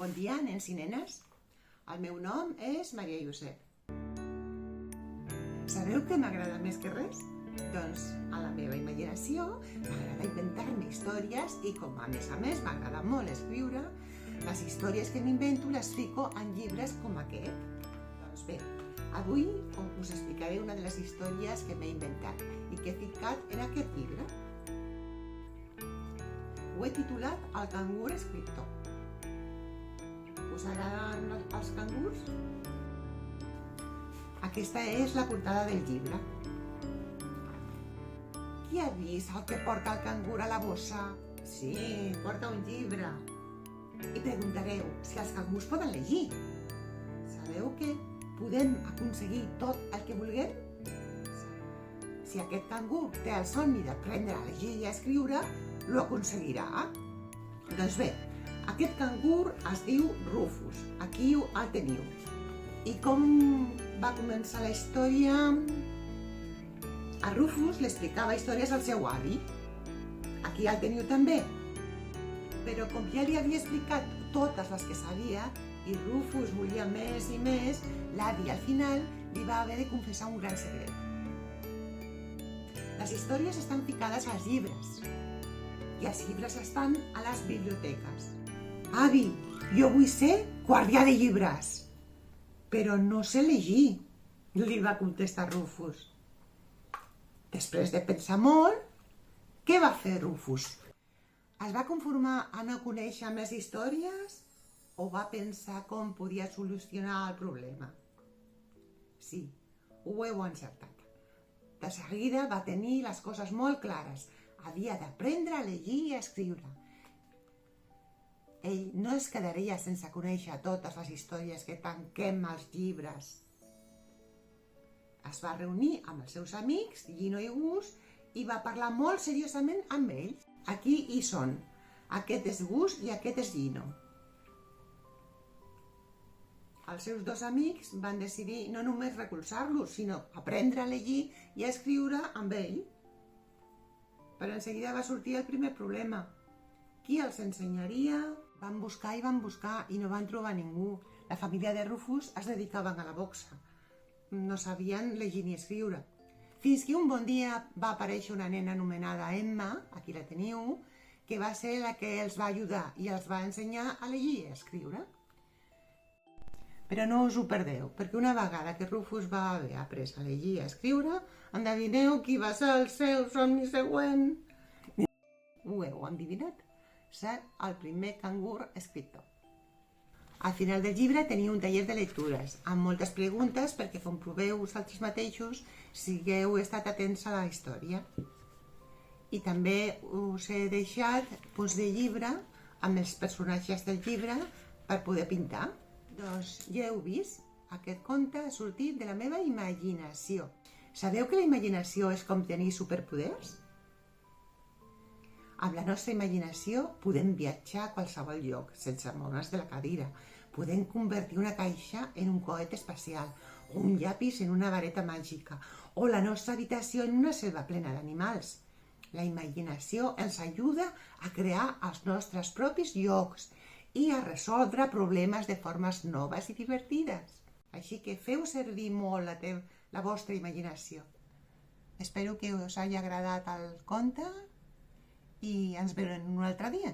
Bon dia, nens i nenes. El meu nom és Maria Josep. Sabeu què m'agrada més que res? Doncs a la meva imaginació m'agrada inventar-me històries i com a més m'agrada molt escriure, les històries que m'invento les fico en llibres com aquest. Doncs bé, avui us explicaré una de les històries que m'he inventat i que he ficat en aquest llibre. Ho he titulat El cangur escriptor. Us agraden els cangurs? Aquesta és la portada del llibre. Qui ha vist el que porta el cangur a la bossa? Sí, porta un llibre. I preguntareu si els cangurs poden llegir. Sabeu que podem aconseguir tot el que vulguem? Si aquest cangur té el somni d'aprendre a llegir i a escriure, ho aconseguirà. Doncs bé, aquest cangur es diu Rufus. Aquí el teniu. I com va començar la història? A Rufus li explicava històries al seu avi. Aquí el teniu també. Però com ja li havia explicat totes les que sabia i Rufus volia més i més, l'avi al final li va haver de confessar un gran secret. Les històries estan ficades als llibres i els llibres estan a les biblioteques. Avi, jo vull ser guardià de llibres. Però no sé llegir, li va contestar Rufus. Després de pensar molt, què va fer Rufus? Es va conformar a no conèixer més històries o va pensar com podia solucionar el problema? Sí, ho heu encertat. De seguida va tenir les coses molt clares. Havia d'aprendre a llegir i a escriure. Ell no es quedaria sense conèixer totes les històries que tanquem als llibres. Es va reunir amb els seus amics, Gino i Gus, i va parlar molt seriosament amb ells. Aquí hi són. Aquest és Gus i aquest és Gino. Els seus dos amics van decidir no només recolzar-lo, sinó aprendre a llegir i a escriure amb ell. Però en seguida va sortir el primer problema. Qui els ensenyaria? Van buscar i no van trobar ningú. La família de Rufus es dedicaven a la boxa. No sabien llegir ni escriure. Fins que un bon dia va aparèixer una nena anomenada Emma, aquí la teniu, que va ser la que els va ajudar i els va ensenyar a llegir i a escriure. Però no us ho perdeu, perquè una vegada que Rufus va haver après a llegir i a escriure, endevineu qui va ser el seu somni següent? Ho heu endevinat? Ser el primer cangur escriptor. Al final del llibre teniu un taller de lectures, amb moltes preguntes perquè comproveu vosaltres mateixos si heu estat atents a la història. I també us he deixat punts de llibre amb els personatges del llibre per poder pintar. Doncs ja heu vist, aquest conte ha sortit de la meva imaginació. Sabeu que la imaginació és com tenir superpoders? Amb la nostra imaginació podem viatjar a qualsevol lloc sense moure'ns de la cadira. Podem convertir una caixa en un coet espacial, o un llapis en una vareta màgica, o la nostra habitació en una selva plena d'animals. La imaginació ens ajuda a crear els nostres propis llocs i a resoldre problemes de formes noves i divertides. Així que feu servir molt la vostra imaginació. Espero que us hagi agradat el conte i ens veurem un altre dia.